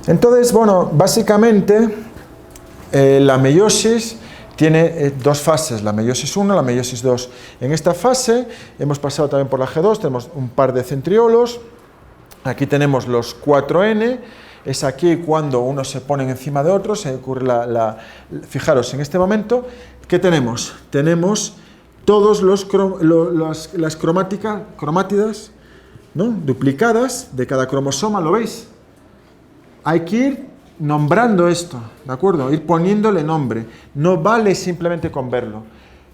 Entonces, bueno, básicamente la meiosis tiene dos fases, la meiosis 1, la meiosis 2. En esta fase hemos pasado también por la G2, tenemos un par de centriolos, aquí tenemos los 4N, es aquí cuando unos se ponen encima de otros, se ocurre fijaros, en este momento, ¿qué tenemos? Tenemos todos las cromátidas, ¿no?, duplicadas de cada cromosoma, ¿lo veis? Hay que ir nombrando esto, ¿de acuerdo? Ir poniéndole nombre. No vale simplemente con verlo.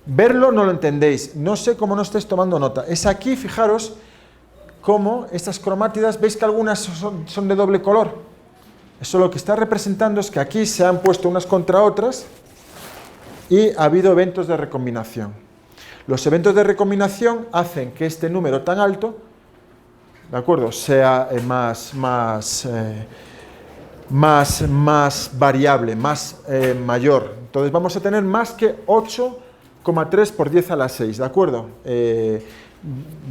Verlo no lo entendéis. No sé cómo no estáis tomando nota. Es aquí, fijaros, cómo estas cromátidas, veis que algunas son de doble color. Eso lo que está representando es que aquí se han puesto unas contra otras y ha habido eventos de recombinación. Los eventos de recombinación hacen que este número tan alto, ¿de acuerdo?, sea más variable, mayor. Entonces vamos a tener más que 8,3 por 10 a la 6, ¿de acuerdo?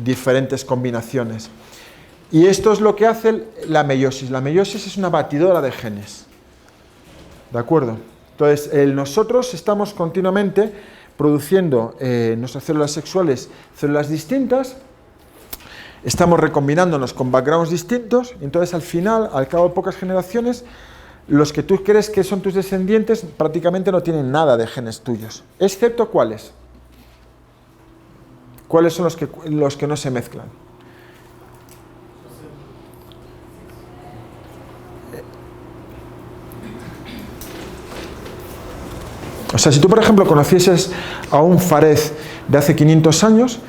Diferentes combinaciones. Y esto es lo que hace la meiosis. La meiosis es una batidora de genes, ¿de acuerdo? Entonces nosotros estamos continuamente produciendo nuestras células sexuales, células distintas, estamos recombinándonos con backgrounds distintos, y entonces al final, al cabo de pocas generaciones, los que tú crees que son tus descendientes prácticamente no tienen nada de genes tuyos, excepto ¿cuáles? ¿Cuáles son los que no se mezclan? O sea, si tú, por ejemplo, conocieses a un Farez de hace 500 años,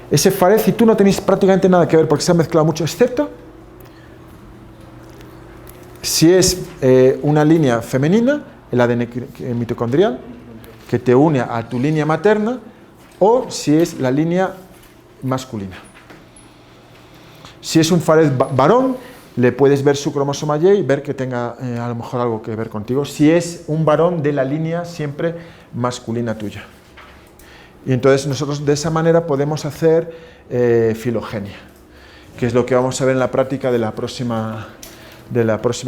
ese Farez y tú no tenéis prácticamente nada que ver porque se ha mezclado mucho, excepto si es una línea femenina, el ADN mitocondrial, que te une a tu línea materna, o si es la línea masculina. Si es un Farez varón, le puedes ver su cromosoma Y y ver que tenga a lo mejor algo que ver contigo, si es un varón de la línea siempre masculina tuya. Y entonces nosotros de esa manera podemos hacer filogenia, que es lo que vamos a ver en la práctica de la próxima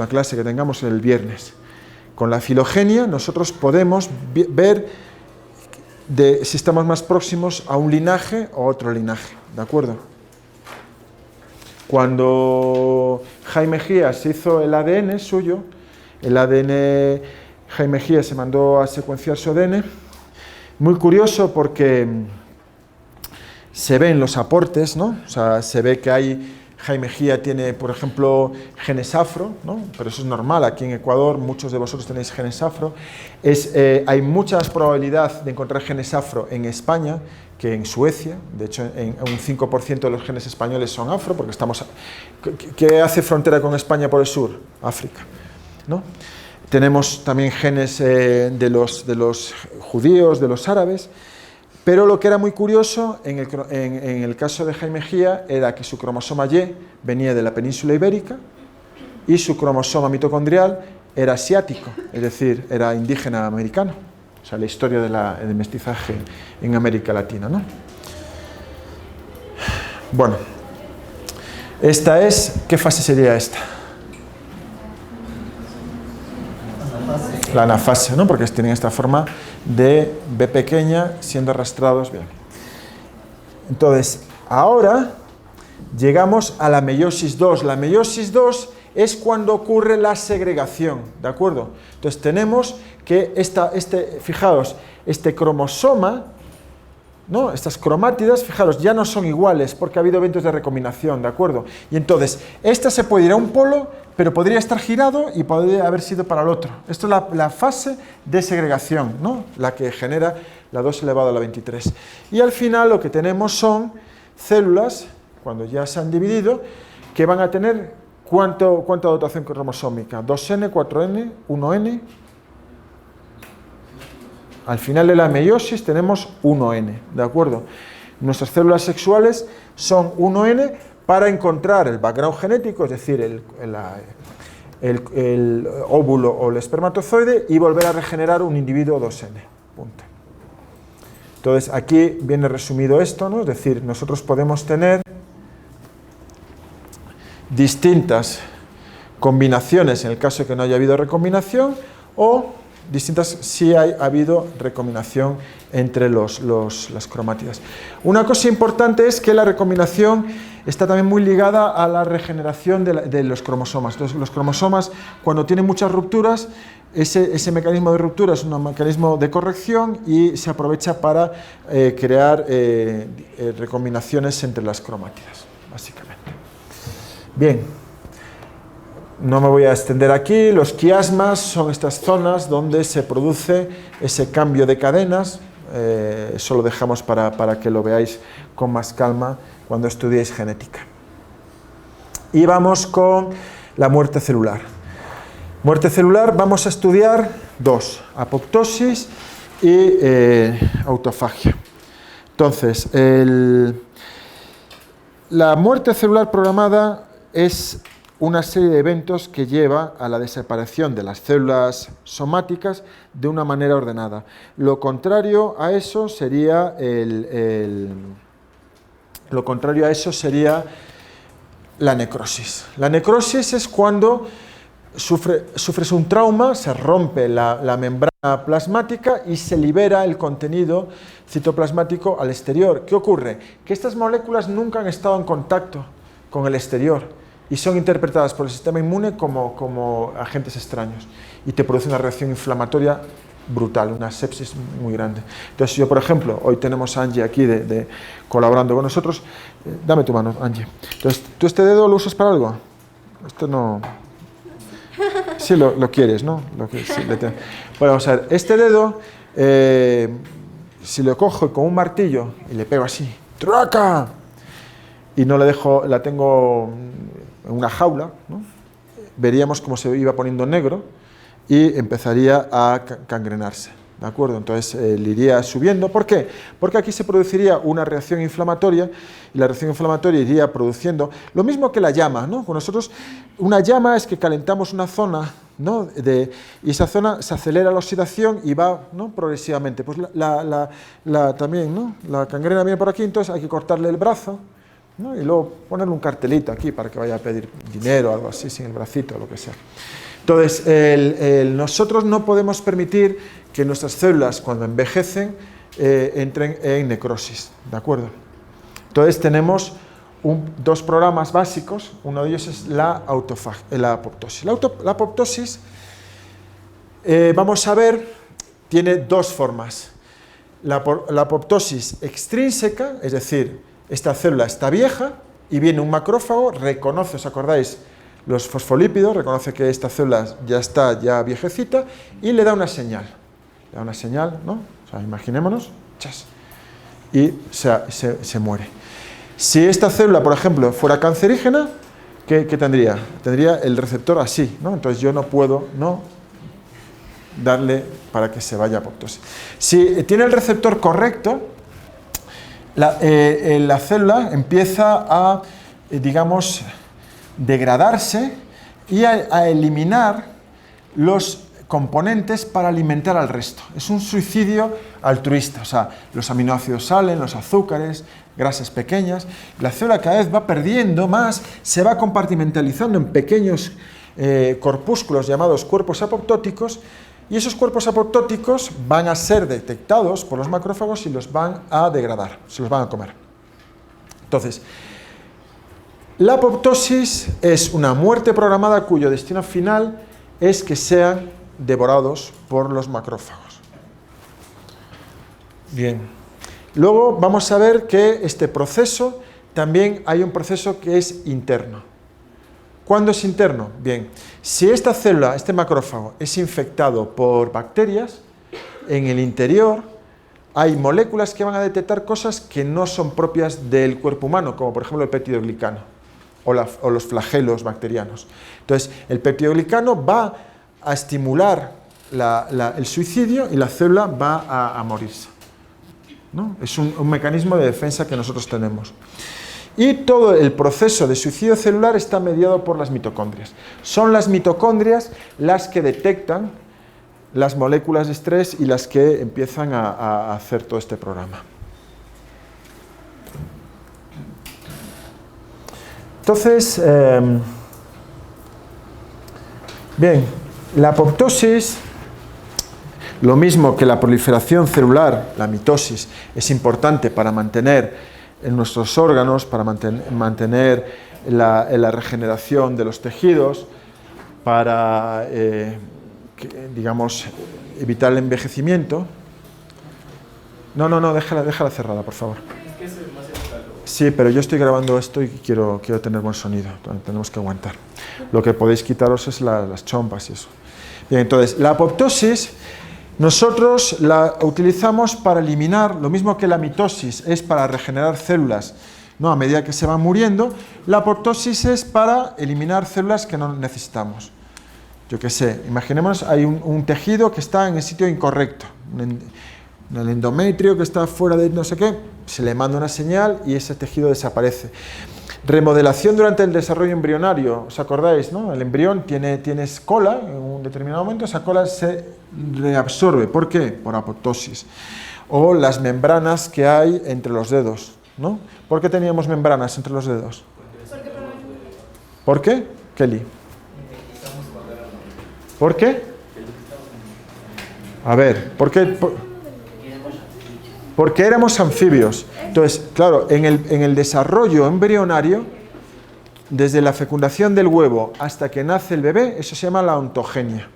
clase que tengamos el viernes. Con la filogenia nosotros podemos ver si estamos más próximos a un linaje o a otro linaje, ¿de acuerdo? Cuando Jaime Gías hizo el ADN suyo, Jaime Gías se mandó a secuenciar su ADN, muy curioso porque se ven los aportes, ¿no? O sea, se ve que Jaime Gía tiene, por ejemplo, genes afro, ¿no? Pero eso es normal, aquí en Ecuador muchos de vosotros tenéis genes afro. Hay mucha probabilidad de encontrar genes afro en España que en Suecia. De hecho, un 5% de los genes españoles son afro, porque ¿qué hace frontera con España por el sur? África, ¿no? Tenemos también genes de los judíos, de los árabes, pero lo que era muy curioso en el caso de Jaime Gía era que su cromosoma Y venía de la península ibérica y su cromosoma mitocondrial era asiático, es decir, era indígena americano. O sea, la historia del mestizaje en América Latina, ¿no? Bueno, ¿qué fase sería esta? La anafase, ¿no? Porque tienen esta forma de B pequeña siendo arrastrados bien. Entonces, ahora llegamos a la meiosis 2. La meiosis 2 es cuando ocurre la segregación, ¿de acuerdo? Entonces tenemos que fijaos, este cromosoma, ¿no? Estas cromátidas, fijaros, ya no son iguales porque ha habido eventos de recombinación, ¿de acuerdo? Y entonces, esta se puede ir a un polo, pero podría estar girado y podría haber sido para el otro. Esto es la fase de segregación, ¿no? La que genera la 2 elevado a la 23. Y al final lo que tenemos son células, cuando ya se han dividido, que van a tener ¿cuánta dotación cromosómica? 2N, 4N, 1N. Al final de la meiosis tenemos 1N, ¿de acuerdo? Nuestras células sexuales son 1N para encontrar el background genético, es decir, el óvulo o el espermatozoide, y volver a regenerar un individuo 2N. Punto. Entonces, aquí viene resumido esto, ¿no? Es decir, nosotros podemos tener distintas combinaciones en el caso de que no haya habido recombinación, o distintas si ha habido recombinación entre las cromátidas. Una cosa importante es que la recombinación está también muy ligada a la regeneración de los cromosomas. Entonces, los cromosomas, cuando tienen muchas rupturas, ese mecanismo de ruptura es un mecanismo de corrección y se aprovecha para crear recombinaciones entre las cromátidas, básicamente. Bien. No me voy a extender aquí. Los quiasmas son estas zonas donde se produce ese cambio de cadenas. Eso lo dejamos para que lo veáis con más calma cuando estudiéis genética. Y vamos con la muerte celular. Muerte celular vamos a estudiar dos: apoptosis y autofagia. Entonces, la muerte celular programada es una serie de eventos que lleva a la desaparición de las células somáticas de una manera ordenada. Lo contrario a eso sería la necrosis. La necrosis es cuando sufres un trauma, se rompe la membrana plasmática y se libera el contenido citoplasmático al exterior. ¿Qué ocurre? Que estas moléculas nunca han estado en contacto con el exterior y son interpretadas por el sistema inmune como agentes extraños y te produce una reacción inflamatoria brutal, una sepsis muy grande. Entonces yo, por ejemplo, hoy tenemos a Angie aquí colaborando con nosotros. Dame tu mano, Angie. Entonces, ¿tú este dedo lo usas para algo? Esto no... Sí lo quieres, ¿no? Bueno, vamos a ver. Este dedo, si lo cojo con un martillo y le pego así, ¡traca! Y no le dejo, la tengo en una jaula, ¿no? Veríamos cómo se iba poniendo negro y empezaría a gangrenarse, ¿de acuerdo? Entonces le iría subiendo. ¿Por qué? Porque aquí se produciría una reacción inflamatoria y la reacción inflamatoria iría produciendo lo mismo que la llama, ¿no? Con nosotros, una llama es que calentamos una zona, ¿no? Y esa zona se acelera la oxidación y va, ¿no? Progresivamente. Pues también, ¿no? La gangrena viene por aquí, entonces hay que cortarle el brazo, ¿no? Y luego ponerle un cartelito aquí para que vaya a pedir dinero o algo así, sin el bracito o lo que sea. Entonces, nosotros no podemos permitir que nuestras células, cuando envejecen, entren en necrosis, ¿de acuerdo? Entonces, tenemos dos programas básicos. Uno de ellos es la apoptosis. La apoptosis, vamos a ver, tiene dos formas. La apoptosis extrínseca, es decir, esta célula está vieja y viene un macrófago, reconoce, ¿os acordáis? Los fosfolípidos, reconoce que esta célula ya está viejecita y le da una señal. Le da una señal, ¿no? O sea, imaginémonos, ¡chas! Y se muere. Si esta célula, por ejemplo, fuera cancerígena, ¿qué tendría? Tendría el receptor así, ¿no? Entonces yo no puedo darle para que se vaya a apoptosis. Si tiene el receptor correcto, la célula empieza a, digamos, degradarse y a eliminar los componentes para alimentar al resto. Es un suicidio altruista, o sea, los aminoácidos salen, los azúcares, grasas pequeñas, la célula cada vez va perdiendo más, se va compartimentalizando en pequeños corpúsculos llamados cuerpos apoptóticos, y esos cuerpos apoptóticos van a ser detectados por los macrófagos y los van a degradar, se los van a comer. Entonces, la apoptosis es una muerte programada cuyo destino final es que sean devorados por los macrófagos. Bien. Luego vamos a ver que este proceso, también hay un proceso que es interno. ¿Cuándo es interno? Bien, si esta célula, este macrófago, es infectado por bacterias, en el interior hay moléculas que van a detectar cosas que no son propias del cuerpo humano, como por ejemplo el peptidoglicano o los flagelos bacterianos. Entonces, el peptidoglicano va a estimular el suicidio y la célula va a morirse, ¿no? Es un mecanismo de defensa que nosotros tenemos. Y todo el proceso de suicidio celular está mediado por las mitocondrias. Son las mitocondrias las que detectan las moléculas de estrés y las que empiezan a hacer todo este programa. Entonces, Bien, la apoptosis, lo mismo que la proliferación celular, la mitosis, es importante para mantener en nuestros órganos, para mantener la regeneración de los tejidos, para, digamos, evitar el envejecimiento. No, déjala cerrada, por favor. Es que eso es más escalo. Sí, pero yo estoy grabando esto y quiero tener buen sonido, tenemos que aguantar. Lo que podéis quitaros es las chompas y eso. Bien, entonces, la apoptosis nosotros la utilizamos para eliminar, lo mismo que la mitosis es para regenerar células, ¿no? A medida que se van muriendo, la apoptosis es para eliminar células que no necesitamos. Yo qué sé, imaginemos hay un tejido que está en el sitio incorrecto, el endometrio que está fuera de no sé qué, se le manda una señal y ese tejido desaparece. Remodelación durante el desarrollo embrionario, ¿os acordáis, no? El embrión tiene cola, en un determinado momento esa cola se reabsorbe. ¿Por qué? Por apoptosis. O las membranas que hay entre los dedos, ¿no? ¿Por qué teníamos membranas entre los dedos? ¿Por qué? Kelly. ¿Por qué? A ver, ¿por qué? Porque éramos anfibios. Entonces, claro, en el desarrollo embrionario, desde la fecundación del huevo hasta que nace el bebé, eso se llama la ontogenia.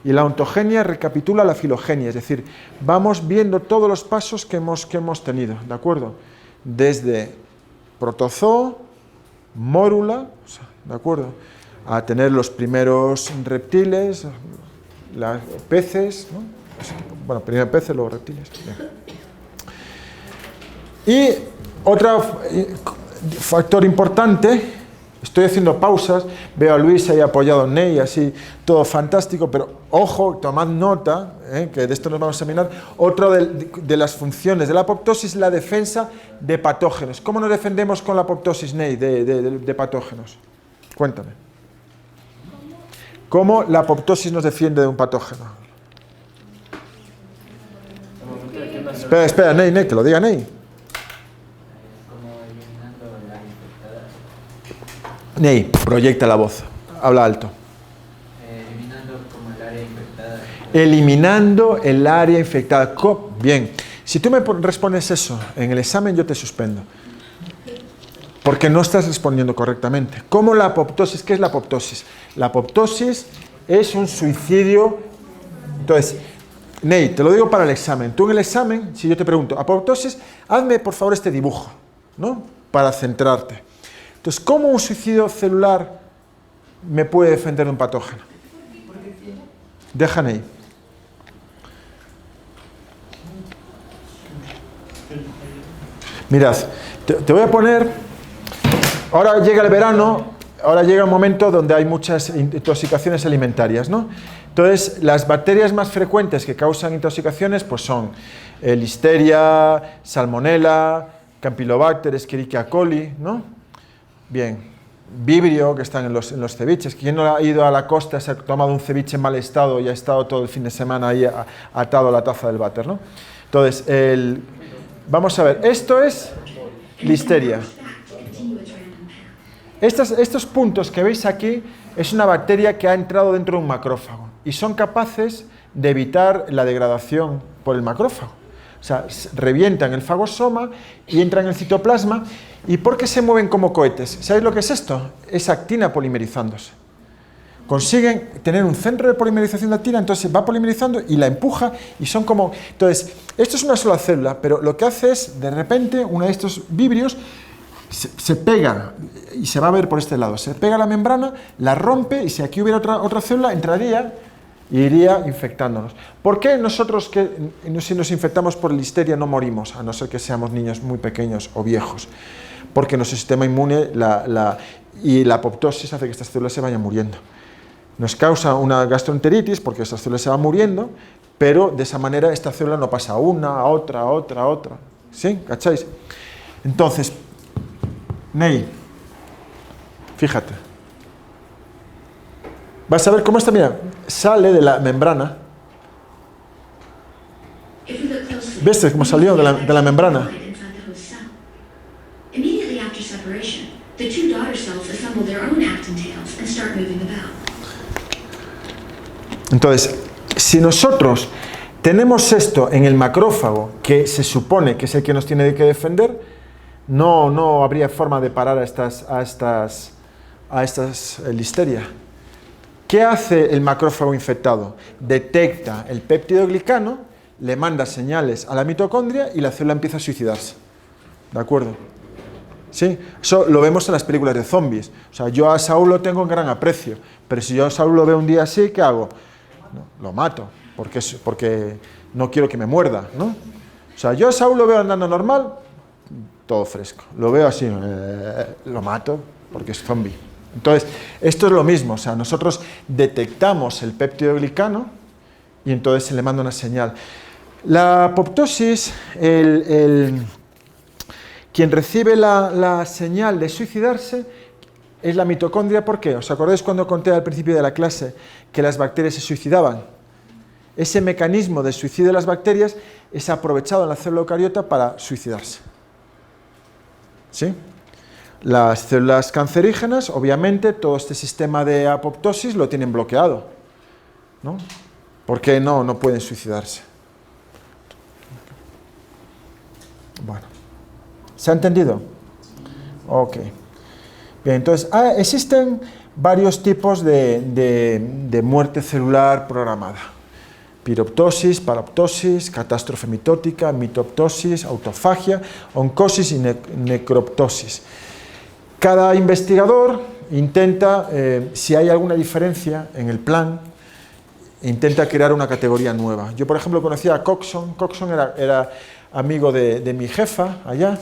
Y la ontogenia recapitula la filogenia, es decir, vamos viendo todos los pasos que hemos tenido, ¿de acuerdo? Desde protozoo, mórula, ¿de acuerdo? A tener los primeros reptiles, peces, ¿no? Bueno, primero peces, luego reptiles. Bien. Y otro factor importante, estoy haciendo pausas, veo a Luis ahí apoyado en Ney, así, todo fantástico, pero ojo, tomad nota, que de esto nos vamos a examinar. Otra de las funciones de la apoptosis es la defensa de patógenos. ¿Cómo nos defendemos con la apoptosis, Ney, de patógenos? Cuéntame. ¿Cómo la apoptosis nos defiende de un patógeno? Espera, Ney, que lo diga Ney. Ney, proyecta la voz, habla alto. Eliminando como el área infectada. Eliminando el área infectada. Bien, si tú me respondes eso en el examen, yo te suspendo. Porque no estás respondiendo correctamente. ¿Cómo la apoptosis? ¿Qué es la apoptosis? La apoptosis es un suicidio. Entonces, Ney, te lo digo para el examen. Tú en el examen, si yo te pregunto, apoptosis, hazme por favor este dibujo, ¿no? Para centrarte. Entonces, ¿cómo un suicidio celular me puede defender de un patógeno? Déjame ahí. Mirad, te voy a poner... Ahora llega el verano, ahora llega un momento donde hay muchas intoxicaciones alimentarias, ¿no? Entonces, las bacterias más frecuentes que causan intoxicaciones pues son Listeria, Salmonella, Campylobacter, Escherichia coli, ¿no? Bien, vibrio, que están en los ceviches. ¿Quién no ha ido a la costa, se ha tomado un ceviche en mal estado y ha estado todo el fin de semana ahí atado a la taza del váter, ¿no? Entonces, vamos a ver, esto es Listeria. Estos puntos que veis aquí es una bacteria que ha entrado dentro de un macrófago y son capaces de evitar la degradación por el macrófago. O sea, revientan el fagosoma y entran en el citoplasma. ¿Y por qué se mueven como cohetes? ¿Sabéis lo que es esto? Es actina polimerizándose. Consiguen tener un centro de polimerización de actina, entonces va polimerizando y la empuja y son como... Entonces, esto es una sola célula, pero lo que hace es, de repente, uno de estos vibrios se pega, y se va a ver por este lado, se pega a la membrana, la rompe y si aquí hubiera otra célula, entraría y iría infectándonos. ¿Por qué nosotros, si nos infectamos por Listeria, no morimos, a no ser que seamos niños muy pequeños o viejos? Porque nuestro sistema inmune y la apoptosis hace que estas células se vayan muriendo. Nos causa una gastroenteritis porque estas células se van muriendo, pero de esa manera esta célula no pasa a una, a otra, a otra, a otra. ¿Sí? ¿Cacháis? Entonces, Ney, fíjate. Vas a ver cómo esta, mira, sale de la membrana. ¿Ves cómo salió de la membrana? Entonces, si nosotros tenemos esto en el macrófago, que se supone que es el que nos tiene que defender, no habría forma de parar a estas listeria. ¿Qué hace el macrófago infectado? Detecta el péptidoglicano, le manda señales a la mitocondria y la célula empieza a suicidarse. ¿De acuerdo? ¿Sí? Eso lo vemos en las películas de zombies. O sea, yo a Saúl lo tengo en gran aprecio, pero si yo a Saúl lo veo un día así, ¿qué hago? No, lo mato, porque no quiero que me muerda, ¿no? O sea, yo a Saúl lo veo andando normal, todo fresco. Lo veo así, lo mato, porque es zombie. Entonces, esto es lo mismo. O sea, nosotros detectamos el péptidoglicano y entonces se le manda una señal. La apoptosis, quien recibe la señal de suicidarse es la mitocondria. ¿Por qué? ¿Os acordáis cuando conté al principio de la clase que las bacterias se suicidaban? Ese mecanismo de suicidio de las bacterias es aprovechado en la célula eucariota para suicidarse. ¿Sí? Las células cancerígenas, obviamente, todo este sistema de apoptosis lo tienen bloqueado, ¿no? Porque no pueden suicidarse. Bueno, ¿se ha entendido? Ok. Bien, entonces, existen varios tipos de muerte celular programada. Piroptosis, paroptosis, catástrofe mitótica, mitoptosis, autofagia, oncosis y necroptosis. Cada investigador intenta, si hay alguna diferencia en el plan, intenta crear una categoría nueva. Yo, por ejemplo, conocía a Coxon. Coxon era amigo de mi jefa allá,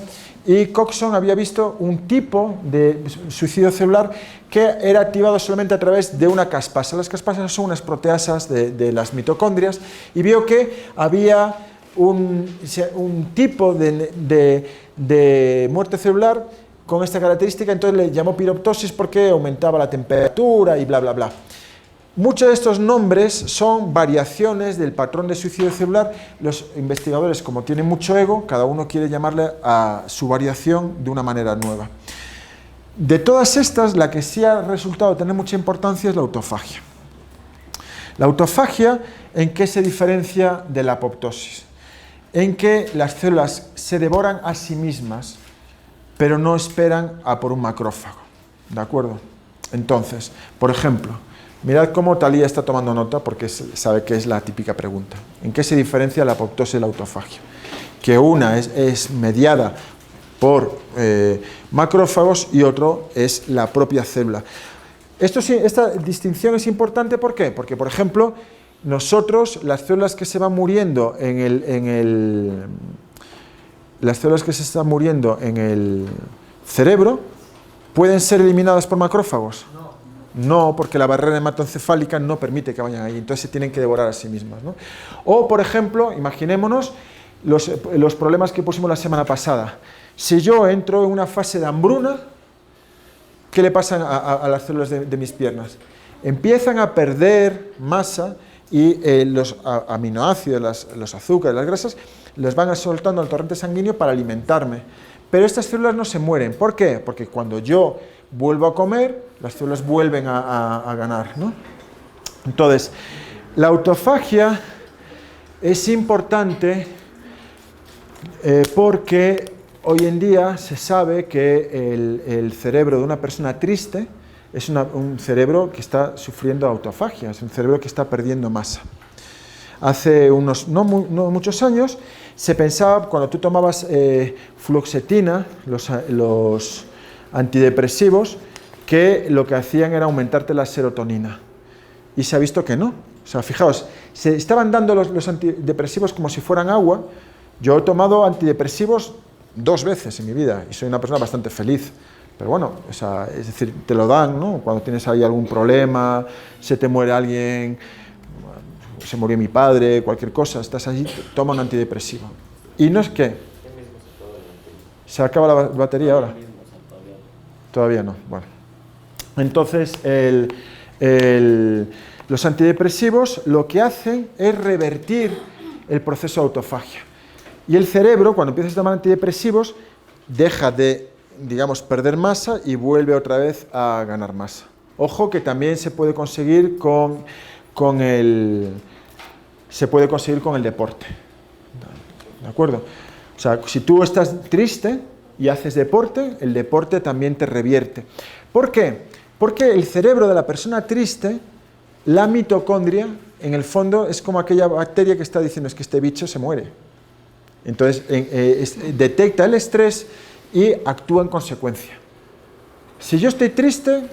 y Coxon había visto un tipo de suicidio celular que era activado solamente a través de una caspasa. Las caspasas son unas proteasas de las mitocondrias, y vio que había un tipo de muerte celular con esta característica. Entonces le llamó piroptosis porque aumentaba la temperatura y bla, bla, bla. Muchos de estos nombres son variaciones del patrón de suicidio celular. Los investigadores, como tienen mucho ego, cada uno quiere llamarle a su variación de una manera nueva. De todas estas, la que sí ha resultado tener mucha importancia es la autofagia. La autofagia, ¿en qué se diferencia de la apoptosis? En que las células se devoran a sí mismas, pero no esperan a por un macrófago. ¿De acuerdo? Entonces, por ejemplo, mirad cómo Talía está tomando nota, porque sabe que es la típica pregunta. ¿En qué se diferencia la apoptosis y la autofagia? Que una es mediada por macrófagos y otro es la propia célula. Esta distinción es importante, ¿por qué? Porque, por ejemplo, nosotros, las células que se van muriendo las células que se están muriendo en el cerebro, ¿pueden ser eliminadas por macrófagos? No, porque la barrera hematoencefálica no permite que vayan ahí, entonces se tienen que devorar a sí mismas, ¿no? O, por ejemplo, imaginémonos los problemas que pusimos la semana pasada. Si yo entro en una fase de hambruna, ¿qué le pasa a las células de mis piernas? Empiezan a perder masa y los aminoácidos, los azúcares, las grasas, los van soltando al torrente sanguíneo para alimentarme. Pero estas células no se mueren. ¿Por qué? Porque cuando yo vuelvo a comer, las células vuelven a ganar, ¿no? Entonces, la autofagia es importante porque hoy en día se sabe que el cerebro de una persona triste es un cerebro que está sufriendo autofagia, es un cerebro que está perdiendo masa. Hace no muchos años se pensaba, cuando tú tomabas fluoxetina, los antidepresivos, que lo que hacían era aumentarte la serotonina. Y se ha visto que no. O sea, fijaos, se estaban dando los antidepresivos como si fueran agua. Yo he tomado antidepresivos 2 veces en mi vida y soy una persona bastante feliz. Pero bueno, o sea, es decir, te lo dan, ¿no? Cuando tienes ahí algún problema, se te muere alguien, se murió mi padre, cualquier cosa, estás allí, toma un antidepresivo. Y no es que... ¿Se acaba la batería ahora? Todavía no, bueno. Entonces, los antidepresivos lo que hacen es revertir el proceso de autofagia. Y el cerebro, cuando empiezas a tomar antidepresivos, deja de, digamos, perder masa y vuelve otra vez a ganar masa. Ojo que también se puede conseguir con se puede conseguir con el deporte. ¿De acuerdo? O sea, si tú estás triste y haces deporte, el deporte también te revierte. ¿Por qué? Porque el cerebro de la persona triste, la mitocondria, en el fondo es como aquella bacteria que está diciendo es que este bicho se muere. Entonces, detecta el estrés y actúa en consecuencia. Si yo estoy triste,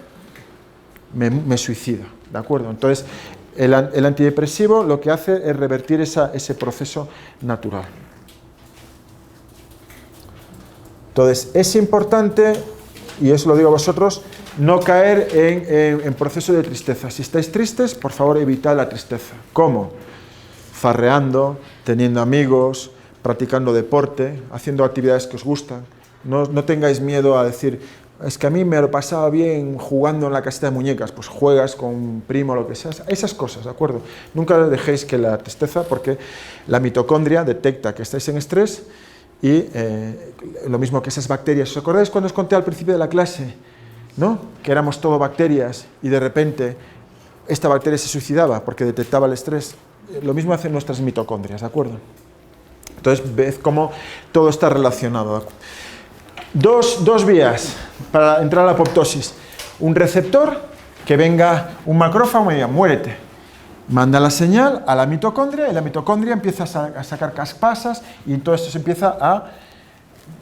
me suicido, ¿de acuerdo? Entonces, el antidepresivo lo que hace es revertir ese proceso natural. Entonces, es importante, y eso lo digo a vosotros, no caer en proceso de tristeza. Si estáis tristes, por favor, evitad la tristeza. ¿Cómo? Farreando, teniendo amigos, practicando deporte, haciendo actividades que os gustan. No tengáis miedo a decir, es que a mí me lo pasaba bien jugando en la casita de muñecas, pues juegas con un primo o lo que sea, esas cosas, ¿de acuerdo? Nunca dejéis que la tristeza, porque la mitocondria detecta que estáis en estrés y lo mismo que esas bacterias. ¿Os acordáis cuando os conté al principio de la clase, ¿no? Que éramos todo bacterias y de repente esta bacteria se suicidaba porque detectaba el estrés? Lo mismo hacen nuestras mitocondrias, ¿de acuerdo? Entonces, ved cómo todo está relacionado. Dos vías para entrar a la apoptosis. Un receptor, que venga un macrófago y diga, muérete. Manda la señal a la mitocondria y la mitocondria empieza a sacar caspasas y todo esto se empieza a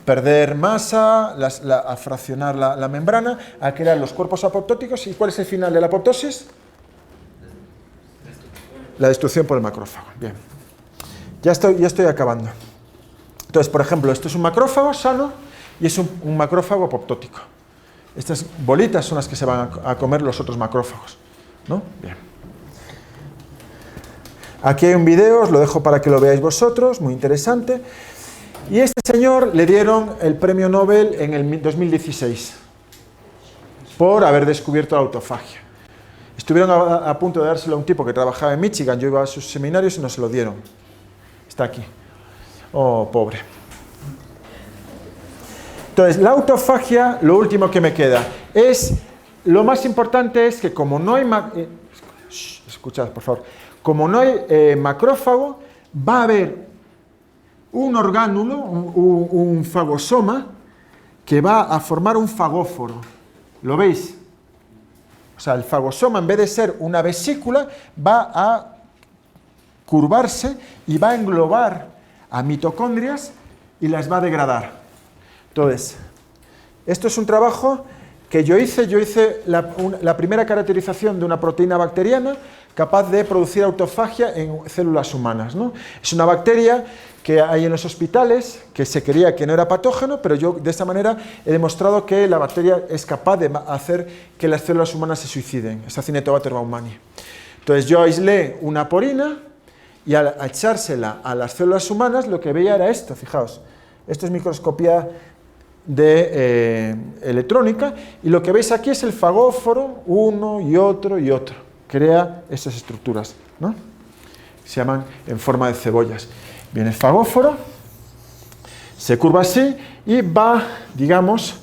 perder masa, a fraccionar la membrana, a crear los cuerpos apoptóticos. ¿Y cuál es el final de la apoptosis? La destrucción por el macrófago. Bien. Ya estoy acabando. Entonces, por ejemplo, esto es un macrófago sano y es un macrófago apoptótico. Estas bolitas son las que se van a comer los otros macrófagos, ¿no? Bien. Aquí hay un video, os lo dejo para que lo veáis vosotros, muy interesante. Y a este señor le dieron el premio Nobel en el 2016 por haber descubierto la autofagia. Estuvieron a punto de dárselo a un tipo que trabajaba en Michigan, yo iba a sus seminarios y no se lo dieron. Está aquí. Oh, pobre. Entonces, la autofagia, lo último que me queda, lo más importante es que como no hay, escuchad por favor, como no hay macrófago, va a haber un orgánulo, un fagosoma, que va a formar un fagóforo. ¿Lo veis? O sea, el fagosoma, en vez de ser una vesícula, va a curvarse y va a englobar a mitocondrias y las va a degradar. Entonces, esto es un trabajo que yo hice la primera caracterización de una proteína bacteriana capaz de producir autofagia en células humanas, ¿no? Es una bacteria que hay en los hospitales, que se creía que no era patógeno, pero yo de esta manera he demostrado que la bacteria es capaz de hacer que las células humanas se suiciden, es Acinetobacter baumannii. Entonces yo aislé una porina y al echársela a las células humanas lo que veía era esto, fijaos, esto es microscopía electrónica y lo que veis aquí es el fagóforo, uno y otro, crea estas estructuras, ¿no? Se llaman en forma de cebollas. Viene el fagóforo, se curva así y va, digamos,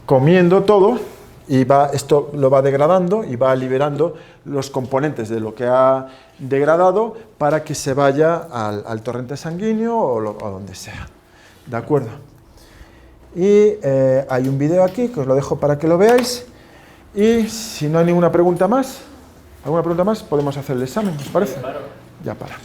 comiendo todo y esto lo va degradando y va liberando los componentes de lo que ha degradado para que se vaya al torrente sanguíneo o donde sea. ¿De acuerdo? Y hay un video aquí que os lo dejo para que lo veáis y si no hay ninguna pregunta más, podemos hacer el examen, ¿os parece? Ya para.